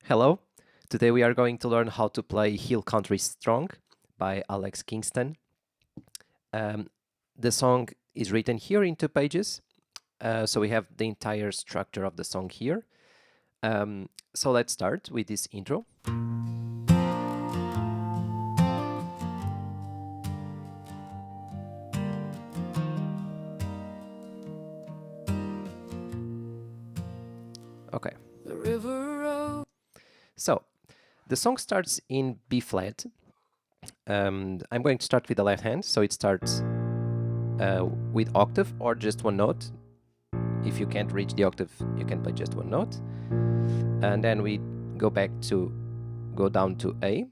Hello, today we are going to learn how to play Hill Country Strong by Kingston. Um, the song is written here in 2 pages, so we have the entire structure of the song here. So let's start with this intro. Okay. So the song starts in B flat. I'm going to start with the left hand, so it starts with octave or just one note. If you can't reach the octave, you can play just one note. And then we go down to A,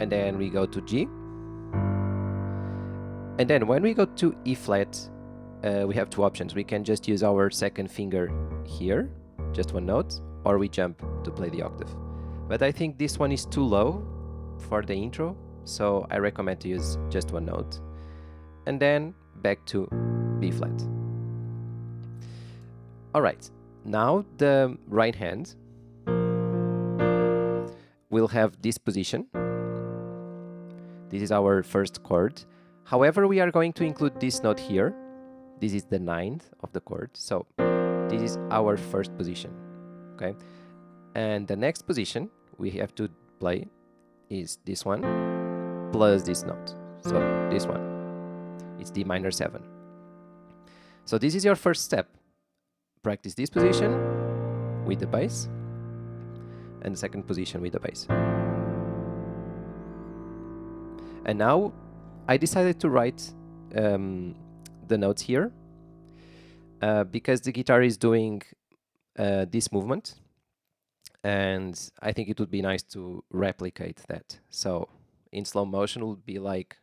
and then we go to G. And then when we go to E flat, we have two options. We can just use our second finger here, just one note, or we jump to play the octave. But I think this one is too low for the intro, so I recommend to use just one note. And then back to B flat. All right, now the right hand will have this position. This is our first chord. However, we are going to include this note here. This is the ninth of the chord, so this is our first position, okay? And the next position we have to play is this one plus this note. So this one, it's D minor 7. So this is your first step. Practice this position with the bass and the second position with the bass. And now I decided to write the notes here because the guitar is doing this movement, and I think it would be nice to replicate that. So in slow motion it would be like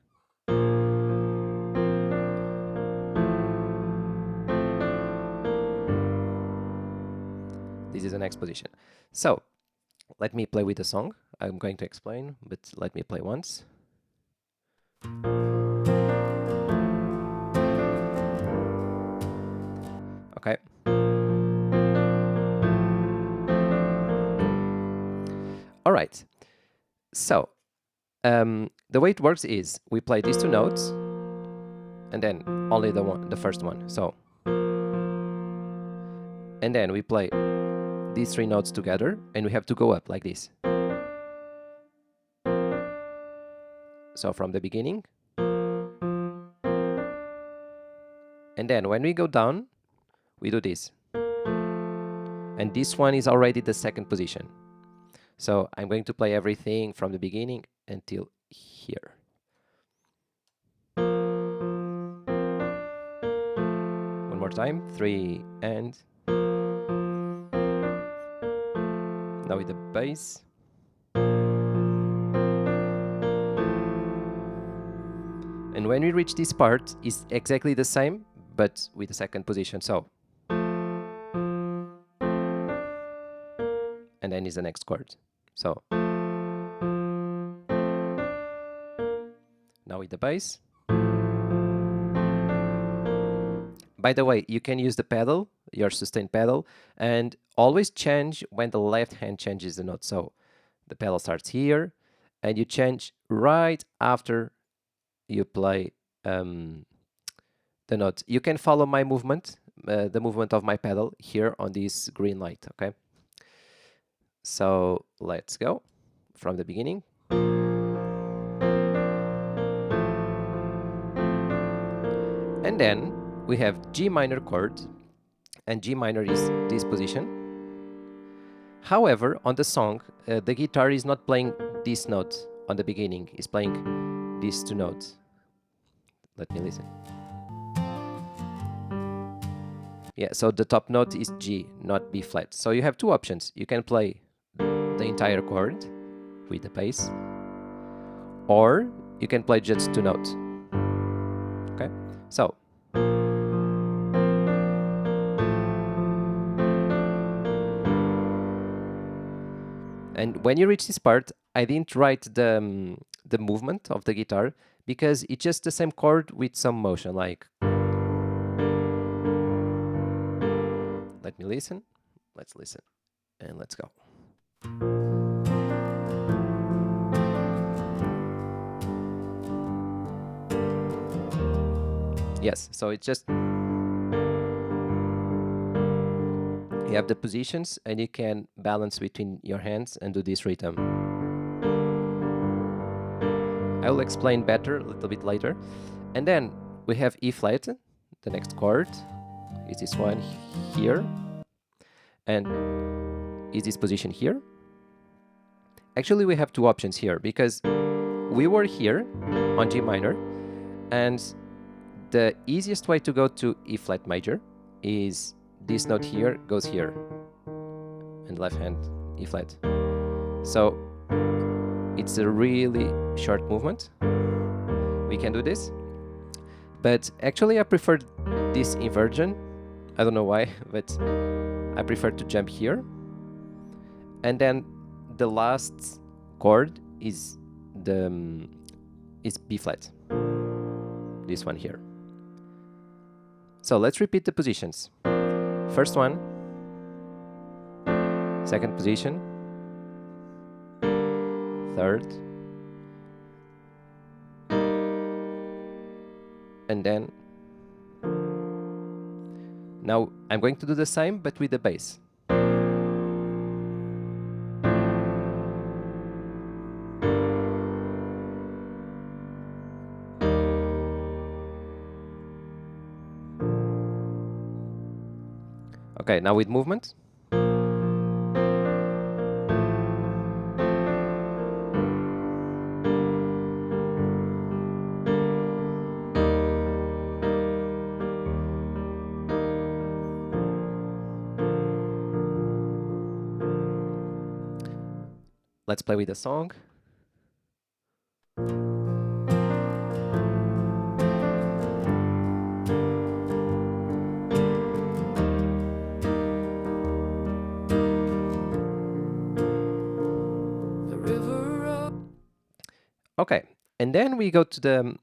this is the next position. So let me play with the song. I'm going to explain, but let me play once. Okay. All right. So the way it works is we play these two notes and then only the first one. So, and then we play these three notes together and we have to go up like this. So from the beginning. And then when we go down, we do this. And this one is already the second position. So I'm going to play everything from the beginning until here. One more time, 3 and now with the bass. And when we reach this part, it's exactly the same, but with the second position. So, and then is the next chord. So, now with the bass. By the way, you can use the pedal, your sustain pedal, and always change when the left hand changes the note. So the pedal starts here, and you change right after you play the note. You can follow my movement, the movement of my pedal here on this green light, okay? So let's go from the beginning. And then we have G minor chord, and G minor is this position. However, on the song, the guitar is not playing this note on the beginning, it's playing these two notes. Let me listen. Yeah, so the top note is G, not B flat. So you have two options. You can play the entire chord with the bass, or you can play just two notes. Okay, so and when you reach this part, I didn't write the movement of the guitar because it's just the same chord with some motion, like. Let me listen. Let's listen and let's go. Yes, so it's just you have the positions and you can balance between your hands and do this rhythm. I will explain better a little bit later. And then we have E flat, the next chord is this one here, and is this position here. Actually, we have two options here because we were here on G minor, and the easiest way to go to E flat major is this note here goes here, and left hand E flat. So it's a really short movement. We can do this, but actually I prefer this inversion. I don't know why, but I prefer to jump here, and then the last chord is B flat, this one here. So let's repeat the positions. First one, second position, third, and then now I'm going to do the same but with the bass. Okay, now with movement. Let's play with the song. Okay, and then we go to the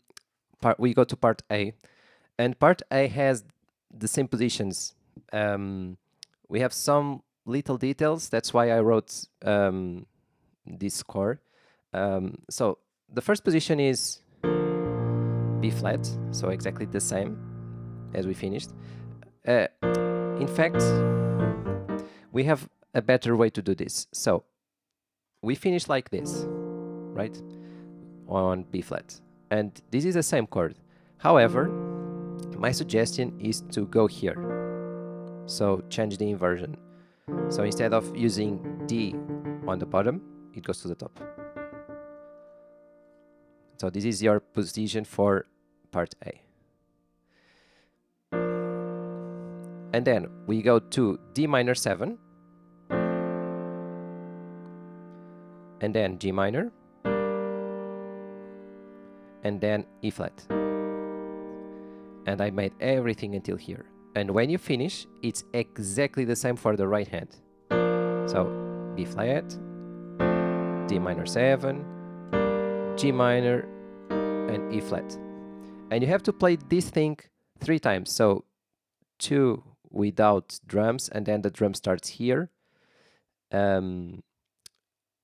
part A, and part A has the same positions. We have some little details. That's why I wrote this score. So the first position is B flat, so exactly the same as we finished. In fact, we have a better way to do this. So we finish like this, right? On B flat, and this is the same chord. However, my suggestion is to go here. So change the inversion. So instead of using D on the bottom, it goes to the top. So this is your position for part A. And then we go to D minor 7, and then G minor, and then E flat. And I made everything until here. And when you finish, it's exactly the same for the right hand. So B flat, D minor 7, G minor, and E flat. And you have to play this thing 3 times. So 2 without drums, and then the drum starts here.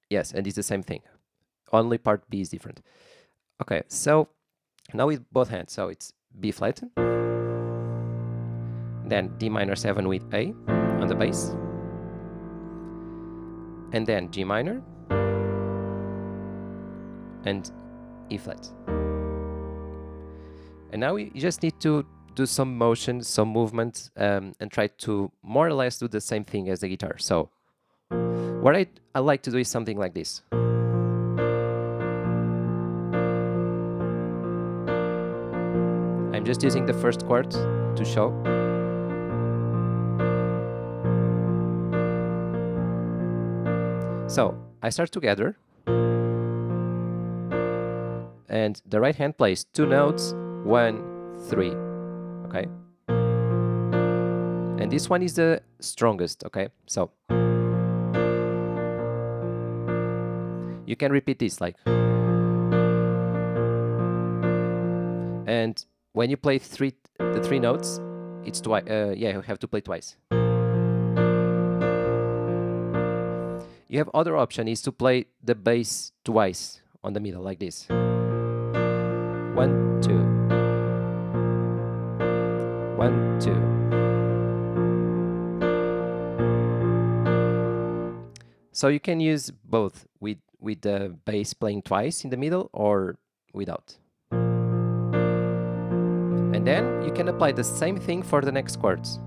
Yes, and it's the same thing. Only part B is different. Okay, so now with both hands. So it's B flat, then D minor 7 with A on the bass, and then G minor, and E flat. And now you just need to do some motion, some movement, and try to more or less do the same thing as the guitar. So what I like to do is something like this. I'm just using the first chord to show. So I start together, and the right hand plays 2 notes, 1, 3, okay? And this one is the strongest, okay? So you can repeat this like, and when you play the 3 notes, it's twice. Yeah, you have to play twice. you have other option is to play the bass twice on the middle like this. 1, 2. 1, 2. So you can use both with the bass playing twice in the middle or without. And then you can apply the same thing for the next chords.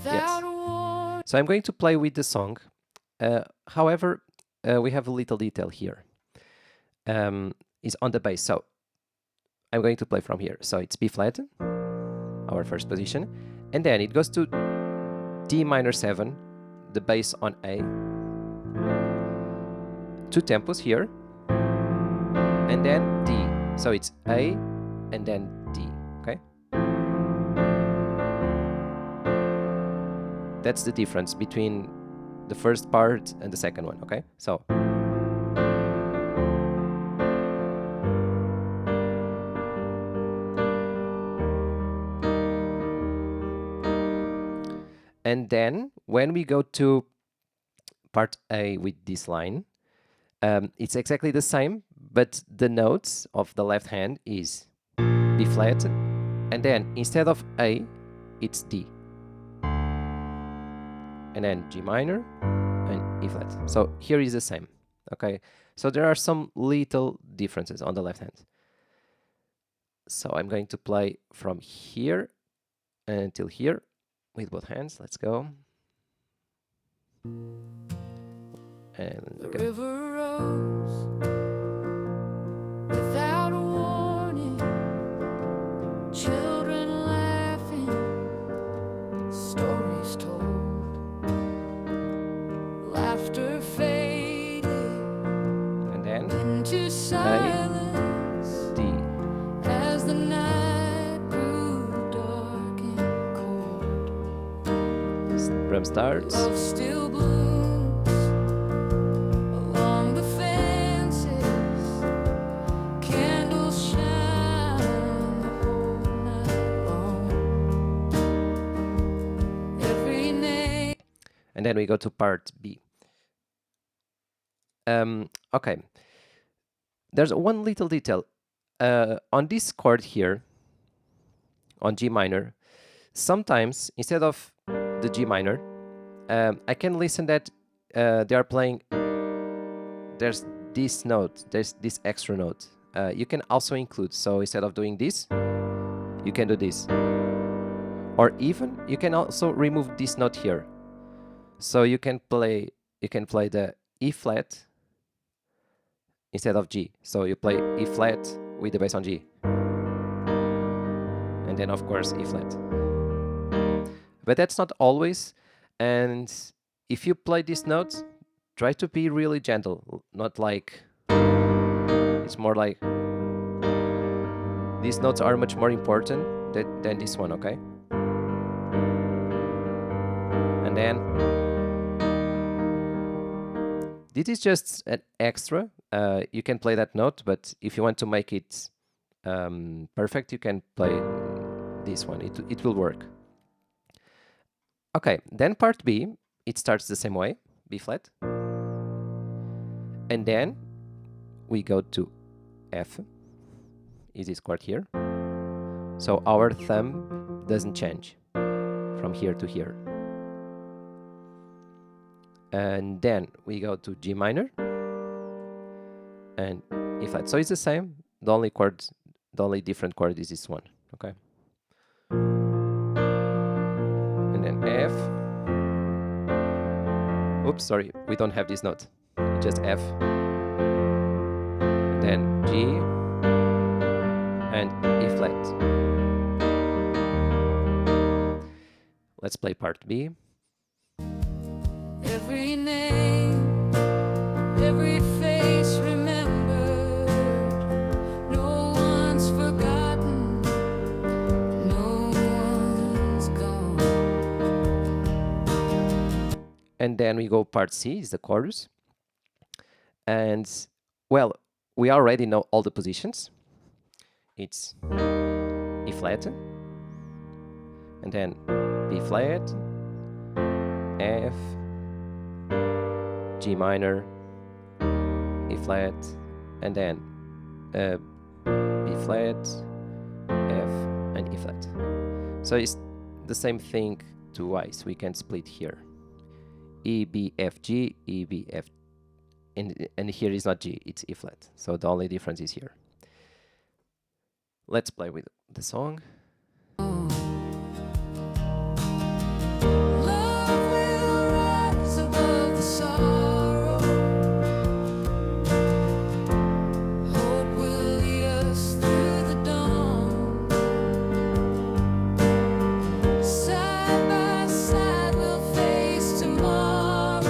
Yes. So I'm going to play with the song. However, we have a little detail here. Is on the bass. So I'm going to play from here. So it's B flat, our first position, and then it goes to D minor 7, the bass on A, 2 tempos here, and then D. So it's A and then D. Okay. That's the difference between the first part and the second one, okay? So and then when we go to part A with this line, it's exactly the same, but the notes of the left hand is B flat, and then instead of A, it's D. And then G minor and E flat. So here is the same, okay? So there are some little differences on the left hand. So I'm going to play from here until here with both hands. Let's go. And the river rose without a warning, children laughing, stories told, laughter faded, and then into silence, D. as the night grew dark and cold. Drum starts. Love still blooms along the fences, candles shine the whole night long. Every name. And then we go to part B. Okay. There's one little detail. On this chord here, on G minor, sometimes instead of the G minor, I can listen that they are playing, there's this note, there's this extra note. You can also include, so instead of doing this, you can do this. Or even, you can also remove this note here. So you can play the E flat instead of G. So you play E flat with the bass on G. And then of course E flat. But that's not always, and if you play these notes, try to be really gentle, not like, it's more like, these notes are much more important than this one, okay? And then, this is just an extra, you can play that note, but if you want to make it perfect, you can play this one, it will work. Okay, then part B, it starts the same way, B flat. And then we go to F, is this chord here. So our thumb doesn't change from here to here. And then we go to G minor and E flat. So it's the same, the only different chord is this one, okay? And then F. Oops, sorry, we don't have this note. It's just F. And then G and E flat. Let's play part B. Every name, every face remembered. And then we go part C, is the chorus. And, well, we already know all the positions. It's E flat, and then B flat, F, G minor, E flat, and then B flat, F, and E flat. So it's the same thing twice. We can split here. E, B, F, G, E, B, F, and here is not G, it's E flat. So the only difference is here. Let's play with the song. Love will rise above the sorrow. Hope will lead us through the dawn. Side by side we'll face tomorrow.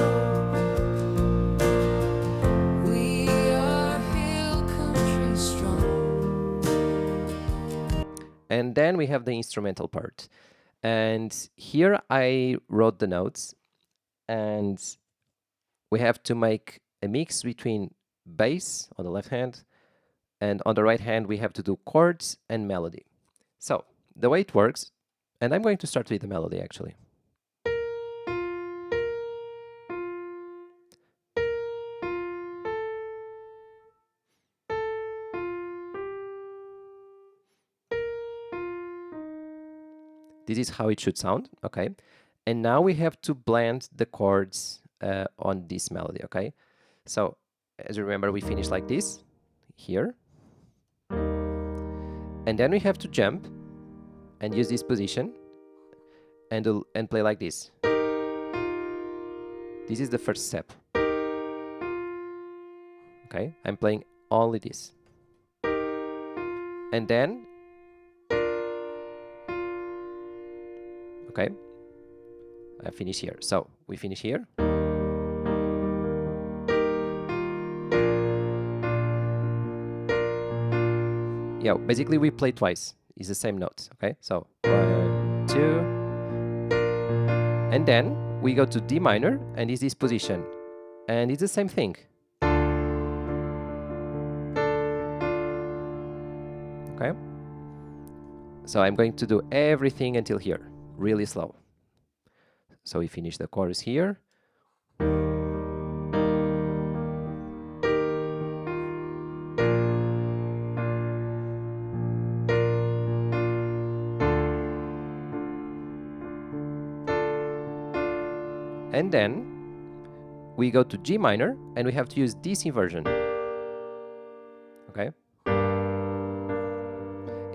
We are hill country strong. And then we have the instrumental part. And here I wrote the notes, and we have to make a mix between bass on the left hand, and on the right hand we have to do chords and melody. So the way it works, and I'm going to start with the melody actually. This is how it should sound, okay? And now we have to blend the chords on this melody, okay? So, as you remember, we finish like this, here. And then we have to jump and use this position and play like this. This is the first step. Okay, I'm playing only this. And then, okay, I finish here. So we finish here. Yeah, basically we play twice. It's the same notes, okay? So 1, 2, and then we go to D minor, and it's this position, and it's the same thing. Okay? So I'm going to do everything until here, really slow. So we finish the chorus here. And then we go to G minor, and we have to use this inversion. Okay?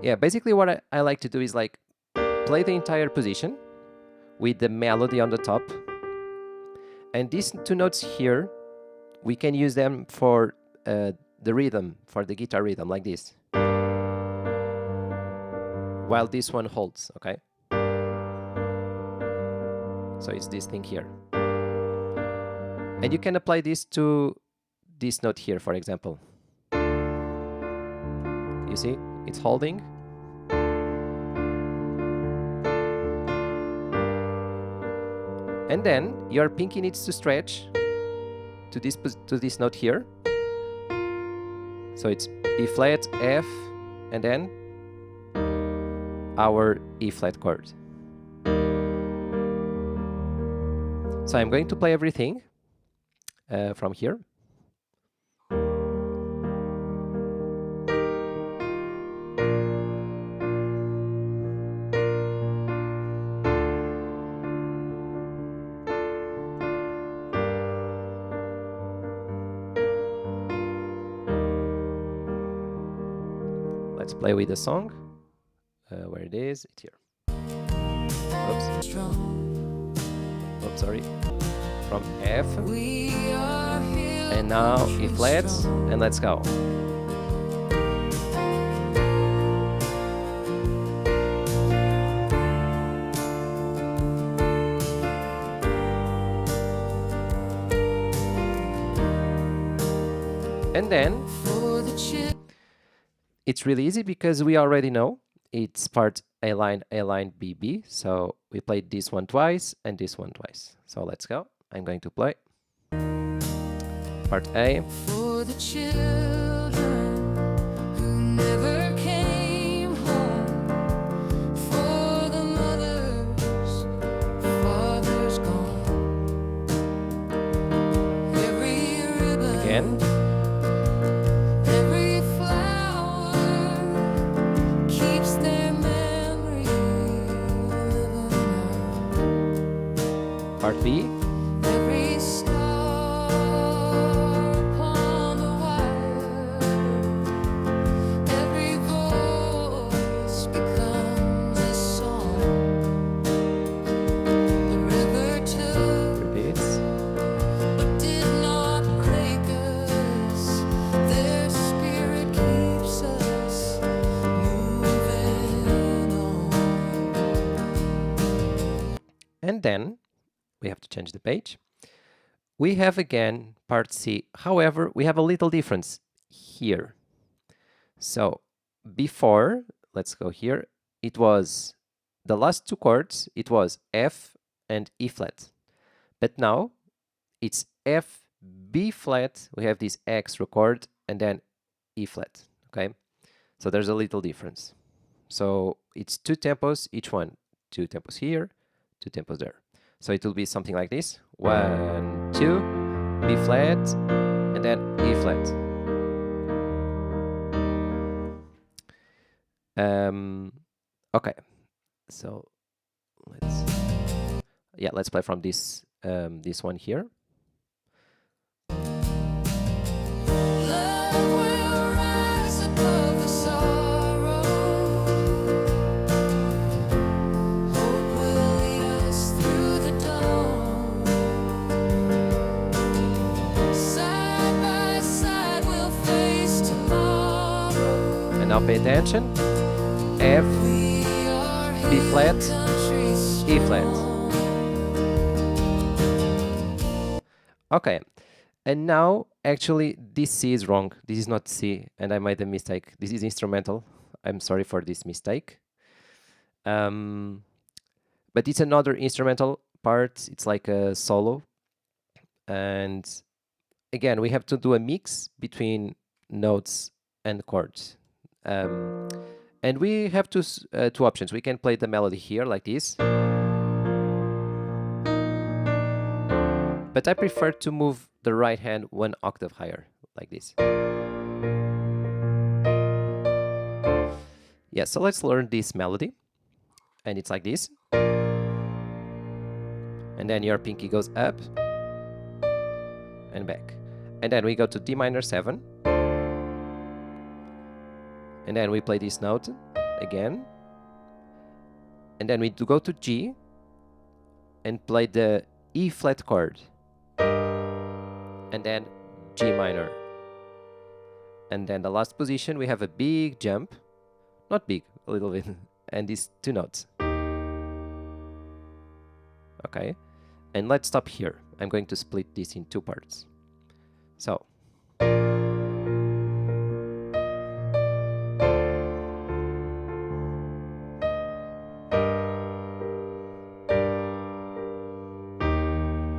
Yeah, basically what I like to do is like play the entire position with the melody on the top. And these two notes here, we can use them for the rhythm, for the guitar rhythm, like this. While this one holds, okay? So it's this thing here. And you can apply this to this note here, for example. You see, it's holding. And then your pinky needs to stretch to this note here. So it's B flat, F, and then our E flat chord. So I'm going to play everything from here. Let's play with the song. Where it is, it's here. Oops. Oops, sorry. From F. And now E flat, and let's go. And then it's really easy because we already know it's part A line, B, B. So we played this one twice and this one twice. So let's go. I'm going to play part A. For the children who never came home, for the mothers, fathers gone, every ribbon, Again. every flower keeps their memory living on. Part B. Every star upon the wire, every voice becomes a song. The river took Repeats. but did not break us. Their spirit keeps us moving on. And then we have to change the page. We have again part C. However, we have a little difference here. So before, let's go here, it was the last two chords, it was F and E flat. But now it's F, B flat, we have this extra chord, and then E flat, okay? So there's a little difference. So it's two tempos, each one, two tempos here, two tempos there. So it will be something like this: 1, 2, B flat, and then E flat. Okay, so let's play from this this one here. Love will rise above the sorrow. Hope will lead us through the dawn. Side by side we'll face tomorrow. And now pay attention. F, We are B flat, country E flat. Okay, and now actually this C is wrong. This is not C, and I made a mistake. This is instrumental. I'm sorry for this mistake. But it's another instrumental part. It's like a solo. And again, we have to do a mix between notes and chords. And we have two options. We can play the melody here like this. But I prefer to move the right hand one octave higher, like this. Yeah, so let's learn this melody. And it's like this. And then your pinky goes up and back. And then we go to D minor 7. And then we play this note again. And then we go to G and play the E flat chord. And then G minor. And then the last position, we have a big jump. Not big, a little bit. And these two notes. Okay. And let's stop here. I'm going to split this in two parts. So.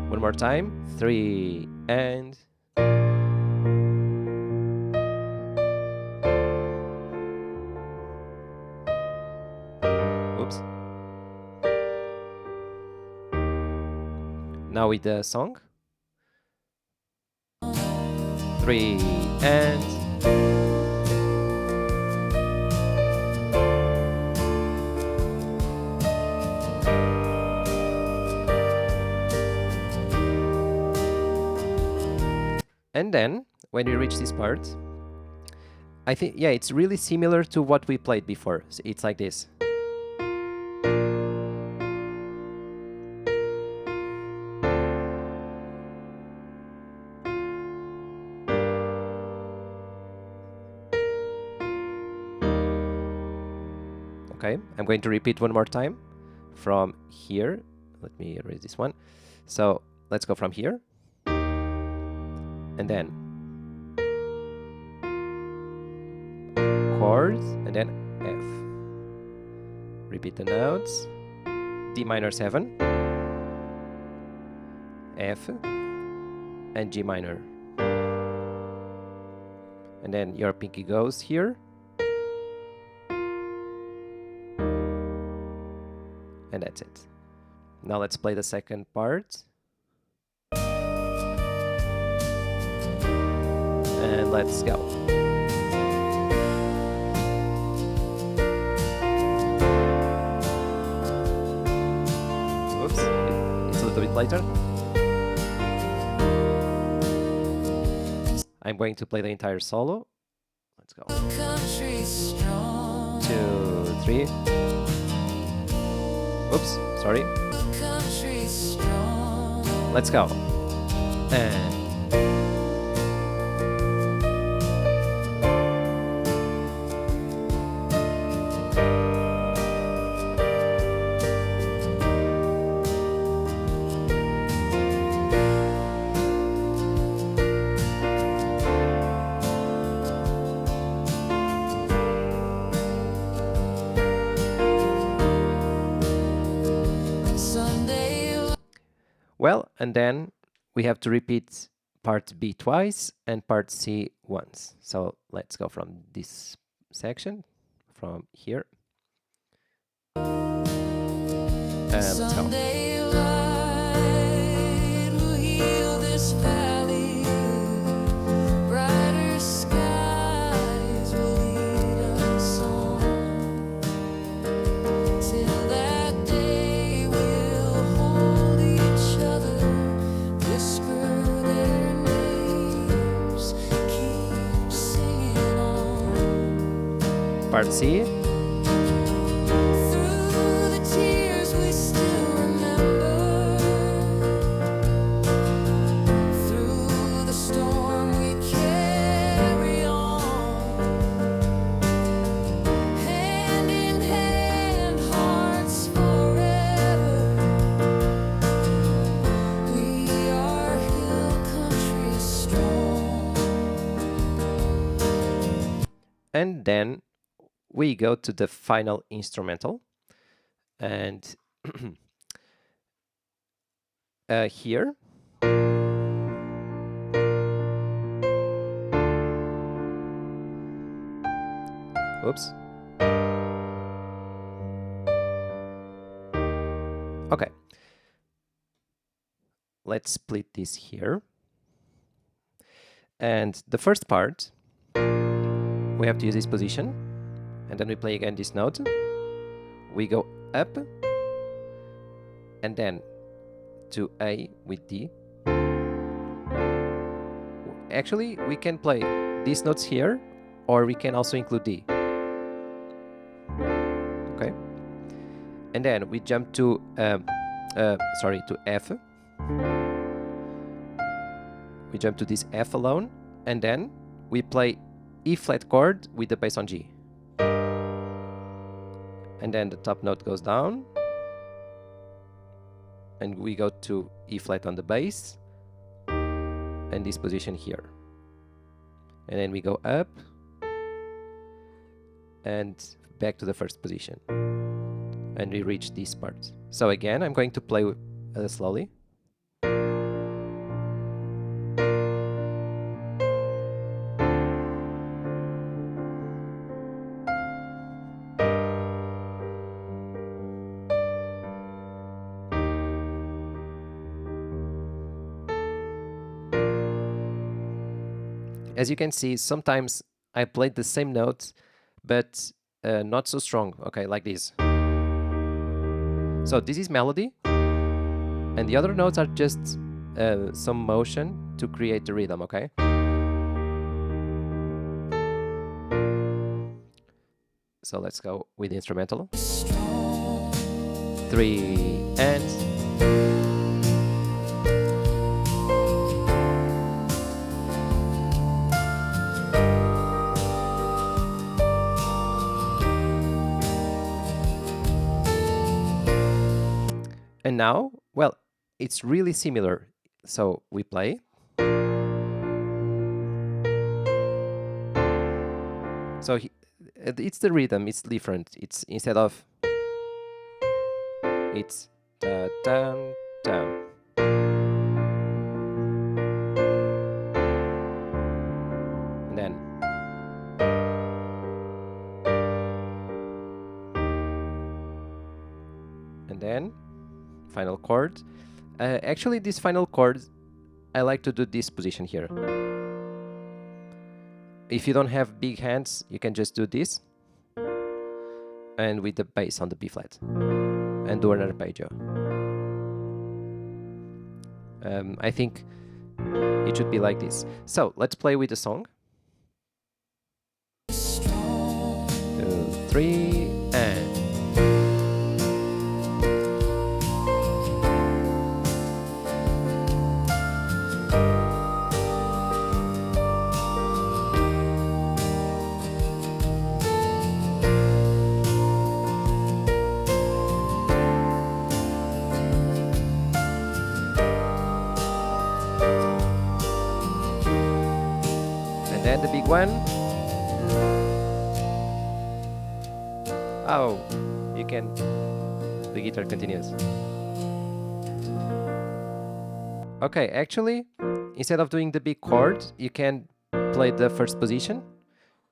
One more time. 3 and... Oops. Now with the song. 3 and... And then, when we reach this part, I think, yeah, it's really similar to what we played before. So it's like this. Okay, I'm going to repeat one more time from here. Let me erase this one. So let's go from here. And then chords, and then F. Repeat the notes. D minor 7. F, and G minor. And then your pinky goes here. And that's it. Now let's play the second part. And let's go. Oops, it's a little bit later. I'm going to play the entire solo. Let's go. 2, 3. Oops, sorry. Let's go. And well, and then we have to repeat part B twice and part C once. So let's go from this section, from here. And let's go. Someday light will heal this valley. Brighter skies will lead us on. Till that day we'll hold each other, whisper their names, keep singing on. Part C. And then we go to the final instrumental, and here oops, okay, let's split this here, and the first part we have to use this position, and then we play again this note. We go up, and then to A with D. Actually, we can play these notes here, or we can also include D. Okay, and then we jump to to F. We jump to this F alone, and then we play E flat chord with the bass on G. And then the top note goes down, and we go to E flat on the bass, and this position here. And then we go up, and back to the first position. And we reach this part. So again, I'm going to play slowly. As you can see, sometimes I played the same notes, but not so strong, okay, like this. So this is melody, and the other notes are just some motion to create the rhythm, okay? So let's go with the instrumental. 3 and... And now, well, it's really similar. So we play. So it's the rhythm, it's different. It's instead of, it's da dum dum. then. And then final chord. Actually, this final chord, I like to do this position here. If you don't have big hands, you can just do this, and with the bass on the B flat, and do an arpeggio. I think it should be like this. So let's play with the song. 2, 3, and. Then the big one. Oh, you can. The guitar continues. Okay, actually, instead of doing the big chord, you can play the first position.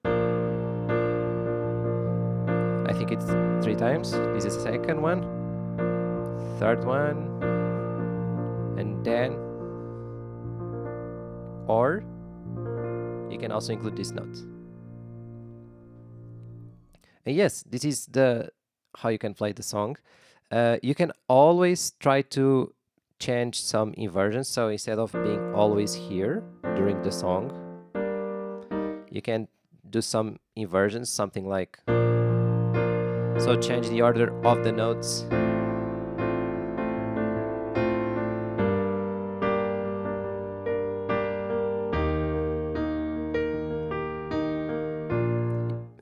I think it's 3 times. This is the second one, third one, and then. Or you can also include this note. And yes, this is the how you can play the song. You can always try to change some inversions. So instead of being always here during the song, you can do some inversions, something like so. Change the order of the notes.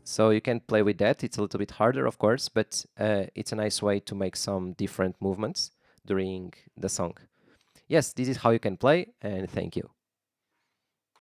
So you can play with that. It's a little bit harder, of course, but it's a nice way to make some different movements during the song. Yes, this is how you can play, and thank you.